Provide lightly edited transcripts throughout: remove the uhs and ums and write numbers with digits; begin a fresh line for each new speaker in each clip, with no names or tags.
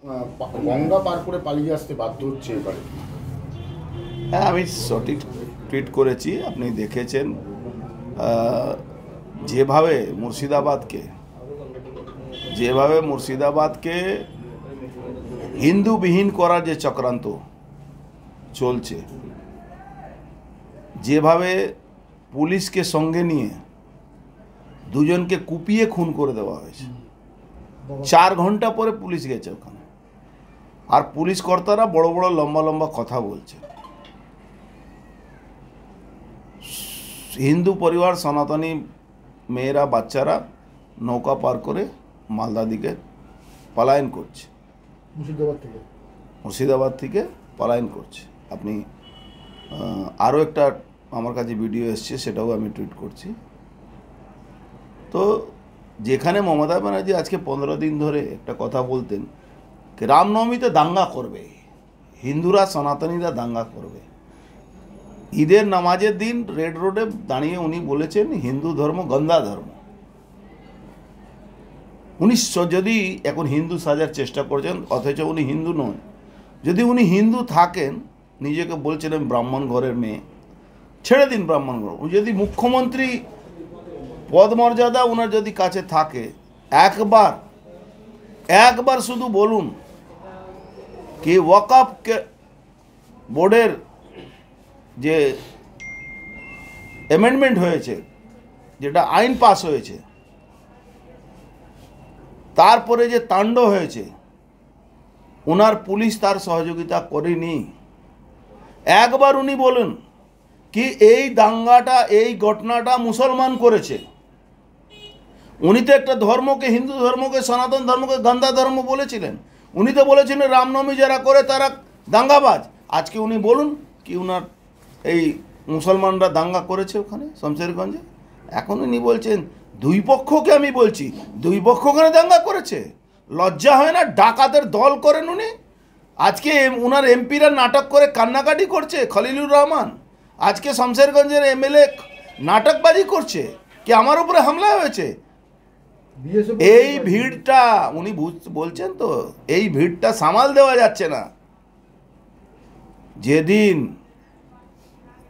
গঙ্গা পার করে পালিয়ে আসতে বাধ্য হচ্ছে এবারে।
হ্যাঁ, আমি সঠিক টুইট করেছি, আপনি দেখেছেন। যেভাবে মুর্শিদাবাদকে হিন্দুবিহীন করার যে চক্রান্ত চলছে, যেভাবে পুলিশকে সঙ্গে নিয়ে দুজনকে কুপিয়ে খুন করে দেওয়া হয়েছে, 4 ঘন্টা পরে পুলিশ গেছে ওখানে, আর পুলিশ কর্তারা বড় বড় লম্বা লম্বা কথা বলছে। হিন্দু পরিবার, সনাতনী মেয়েরা, বাচ্চারা নৌকা পার করে মালদা দিকে পলায়ন করছে, মুর্শিদাবাদ থেকে পলায়ন করছে। আপনি আরও একটা আমার কাছে ভিডিও এসছে, সেটাও আমি টুইট করছি। তো যেখানে মমতা ব্যানার্জি আজকে 15 দিন ধরে একটা কথা বলতেন যে রামনবমীতে দাঙ্গা করবে, হিন্দুরা সনাতনীরা দাঙ্গা করবে, ঈদের নামাজের দিন রেড রোডে দাঁড়িয়ে উনি বলেছেন হিন্দু ধর্ম গন্দা ধর্ম। উনি যদি এখন হিন্দু সাজার চেষ্টা করছেন, অথচ উনি হিন্দু নন। যদি উনি হিন্দু থাকেন, নিজেকে বলছিলেন ব্রাহ্মণ ঘরের মেয়ে, ছেড়ে দিন ব্রাহ্মণ ঘর। উনি যদি মুখ্যমন্ত্রী পদমর্যাদা ওনার যদি কাছে থাকে, একবার শুধু বলুন কি ওয়াকফ বোর্ডের যে অ্যামেন্ডমেন্ট হয়েছে, যেটা আইন পাস হয়েছে, তারপরে যে তাণ্ডব হয়েছে, ওনার পুলিশ তার সহযোগিতা করেনি। একবার উনি বলুন কি এই দাঙ্গাটা, এই ঘটনাটা মুসলমান করেছে। উনি তো একটা ধর্মকে, হিন্দু ধর্মকে, সনাতন ধর্মকে গন্দা ধর্ম বলেছিলেন। উনি তো বলেছিলেন রামনবমী যারা করে তারা দাঙ্গাবাজ। আজকে উনি বলুন কি উনার এই মুসলমানরা দাঙ্গা করেছে ওখানে শমশেরগঞ্জে। এখন উনি বলছেন দুই পক্ষকে, আমি বলছি দুই পক্ষ ওখানে দাঙ্গা করেছে। লজ্জা হয় না? ডাকাতের দল করেন উনি। আজকে উনার এমপিরা নাটক করে কান্নাকাটি করছে। খলিলুর রহমান আজকে শমশেরগঞ্জের এমএলএ নাটকবাজি করছে কি আমার উপরে হামলা হয়েছে। এই ভিড়টা উনি বলছেন তো, এই ভিড়টা সামাল দেওয়া যাচ্ছে না। যেদিন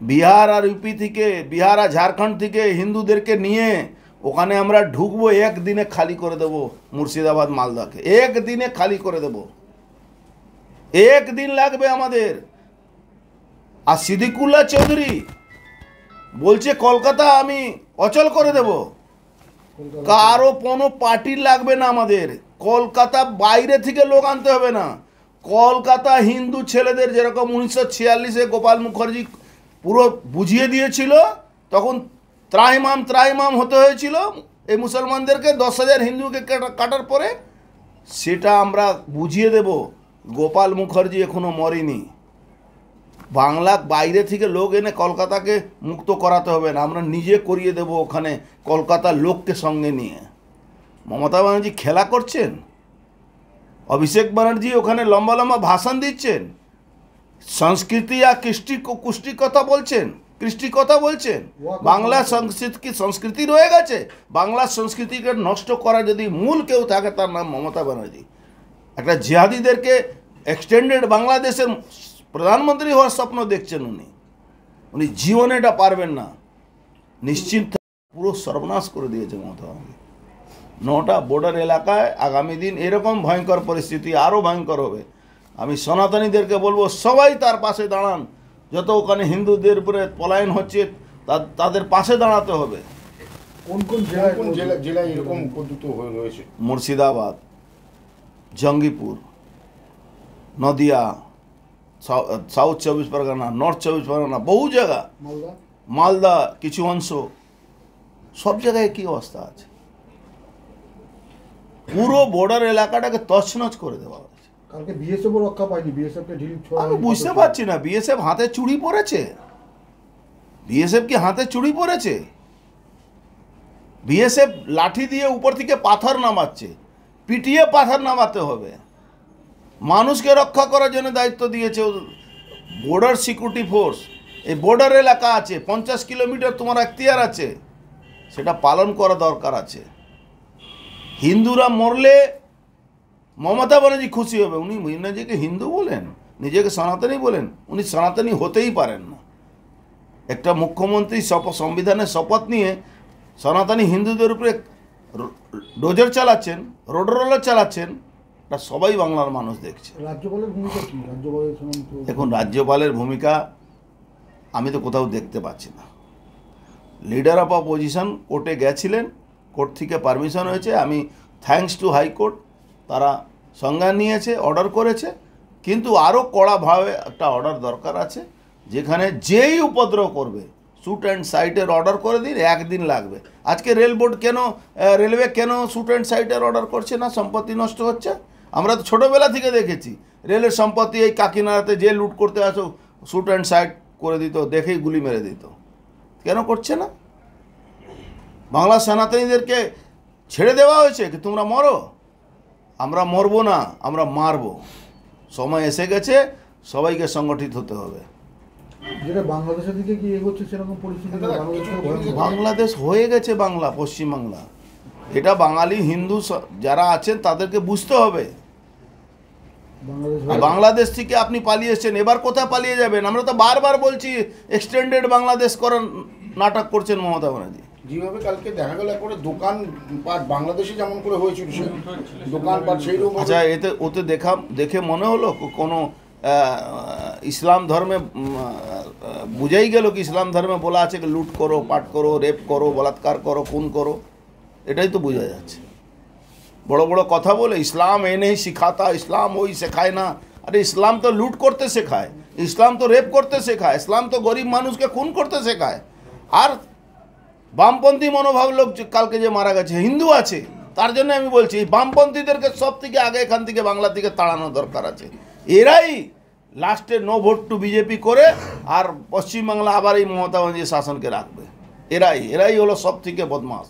বিহার আর ইউপি থেকে, বিহার আর ঝাড়খণ্ড থেকে হিন্দুদেরকে নিয়ে ওখানে আমরা ঢুকবো, একদিনে খালি করে দেব মুর্শিদাবাদ মালদাকে, একদিনে খালি করে দেব। একদিন লাগবে আমাদের। আর সিদ্দিকুল্লাহ চৌধুরী বলছে কলকাতা আমি অচল করে দেব। কারো কোনো পার্টির লাগবে না আমাদের। কলকাতা বাইরে থেকে লোক আনতে হবে না। কলকাতা হিন্দু ছেলেদের যেরকম 1946-এ গোপাল মুখার্জি পুরো বুঝিয়ে দিয়েছিল, তখন ত্রাহিমাম হতে হয়েছিল এই মুসলমানদেরকে, 10,000 হিন্দুকে কাটার পরে, সেটা আমরা বুঝিয়ে দেব। গোপাল মুখার্জি এখনো মরেনি। বাংলা বাইরে থেকে লোক এনে কলকাতাকে মুক্ত করাতে হবে না, আমরা নিজে করিয়ে দেব ওখানে কলকাতার লোককে সঙ্গে নিয়ে। মমতা ব্যানার্জি খেলা করছেন, অভিষেক ব্যানার্জি ওখানে লম্বা লম্বা ভাষণ দিচ্ছেন, সংস্কৃতি আর কৃষ্টি কথা বলছেন। বাংলা সংস্কৃতি রয়ে গেছে। বাংলা সংস্কৃতিকে নষ্ট করা যদি মূল কেউ থাকে, তার নাম মমতা ব্যানার্জি। একটা জিহাদিদেরকে এক্সটেন্ডেড বাংলাদেশের প্রধানমন্ত্রী হওয়ার স্বপ্ন দেখছেন উনি জীবনে এটা পারবেন না। নিশ্চিন্ত পুরো সর্বনাশ করে দিয়েছে মমতা ব্যানার্জি। 9টা বর্ডার এলাকায় আগামী দিন এরকম ভয়ঙ্কর পরিস্থিতি আরও ভয়ঙ্কর হবে। আমি সনাতনীদেরকে বলবো সবাই তার পাশে দাঁড়ান। যত ওখানে হিন্দুদের উপরে পলায়ন হচ্ছে তাদের পাশে দাঁড়াতে হবে।
কোন জেলায় এরকম উপদ্রুত হয়ে রয়েছে?
মুর্শিদাবাদ, জঙ্গিপুর, নদিয়া, সাউথ 24 পরগনা, নর্থ 24 পরগনা, বহু জায়গা, মালদা কিছু অংশ, সব জায়গায় কি অবস্থা আছে। পুরো বর্ডার এলাকাটাকে তছনছ করে দেওয়া হয়েছে।
কালকে বিএসএফ রক্ষা পায়নি, বিএসএফকে ঢিল ছোড়া।
আমি বুঝতে পারছি না, বিএসএফ হাতে চুড়ি পড়েছে? বিএসএফ কি হাতে চুড়ি পড়েছে? বিএসএফ লাঠি দিয়ে উপর থেকে পাথর নামাচ্ছে, পিটিয়ে পাথর নামাতে হবে। মানুষকে রক্ষা করার জন্য দায়িত্ব দিয়েছে বর্ডার সিকিউরিটি ফোর্স। এই বর্ডার এলাকা আছে, 50 কিলোমিটার তোমার এখতিয়ার আছে, সেটা পালন করা দরকার আছে। হিন্দুরা মরলে মমতা ব্যানার্জি খুশি হবে। উনি নিজেকে হিন্দু বলেন, নিজেকে সনাতনী বলেন, উনি সনাতনী হতেই পারেন না। একটা মুখ্যমন্ত্রী সংবিধানের শপথ নিয়ে সনাতনী হিন্দুদের উপরে ডোজার চালাচ্ছেন, রোড রোলার চালাচ্ছেন, এটা সবাই বাংলার মানুষ দেখছে।
রাজ্যপালের ভূমিকা কি? রাজ্যপালের
এখন রাজ্যপালের ভূমিকা আমি তো কোথাও দেখতে পাচ্ছি না। লিডার অফ অপোজিশন কোর্টে গেছিলেন, কোর্ট থেকে পারমিশন হয়েছে, আমি থ্যাঙ্কস টু হাইকোর্ট, তারা সংজ্ঞান নিয়েছে, অর্ডার করেছে, কিন্তু আরও কড়াভাবে একটা অর্ডার দরকার আছে, যেখানে যেই উপদ্রব করবে শ্যুট অ্যান্ড সাইটের অর্ডার করে দিন, একদিন লাগবে। আজকে রেলওয়ে কেন শ্যুট অ্যান্ড সাইটের অর্ডার করছে না? সম্পত্তি নষ্ট হচ্ছে। আমরা তো ছোটোবেলা থেকে দেখেছি রেলের সম্পত্তি এই কাকিনাড়াতে যে লুট করতে আসো শ্যুট অ্যান্ড সাইট করে দিত, দেখেই গুলি মেরে দিত। কেন করছে না? বাংলা সনাতনীদেরকে ছেড়ে দেওয়া হয়েছে কি তোমরা মরো? আমরা মরবো না, আমরা মারবো। সময় এসে গেছে, সবাইকে সংগঠিত হতে হবে।
যেটা বাংলাদেশের দিকে কি এগোচ্ছে সেরকম পরিস্থিতি
বাংলাদেশ হয়ে গেছে বাংলা, পশ্চিমবাংলা। এটা বাঙালি হিন্দু যারা আছেন তাদেরকে বুঝতে হবে। বাংলাদেশ থেকে আপনি পালিয়ে এসছেন, এবার কোথায় পালিয়ে যাবেন? আমরা তো বারবার বলছি এক্সটেন্ডেড বাংলাদেশ করার নাটক করছেন মমতা ব্যানার্জি।
যেভাবে কালকে দেখা গেল করে দোকান পাট বাংলাদেশে যেমন করে হয়েছিল সেই দোকান পাট সেই রকম।
আচ্ছা, ওতে দেখে মনে হলো কোনো ইসলাম ধর্মে বুঝাই গেল কি ইসলাম ধর্মে বলা আছে কি লুট করো, পাট করো, রেপ করো, বলাৎকার করো, খুন করো? এটাই তো বোঝা যাচ্ছে। বড় বড় কথা বলে ইসলাম এ নেই শিখাতা, ইসলাম ওই শেখায় না। আরে ইসলাম তো লুট করতে শেখায়, ইসলাম তো রেপ করতে শেখায়, ইসলাম তো গরিব মানুষকে খুন করতে শেখায়। আর বামপন্থী মনোভাব লোক কালকে যে মারা গেছে হিন্দু আছে, তার জন্য আমি বলছি এই বামপন্থীদেরকে সব থেকে আগে এখান থেকে বাংলা থেকে তাড়ানো দরকার আছে। এরাই লাস্টে নো ভোট টু বিজেপি করে আর পশ্চিমবাংলা আবার এই মমতা ব্যানার্জি শাসনকে রাখবে। এরাই হলো সব থেকে বদমাশ।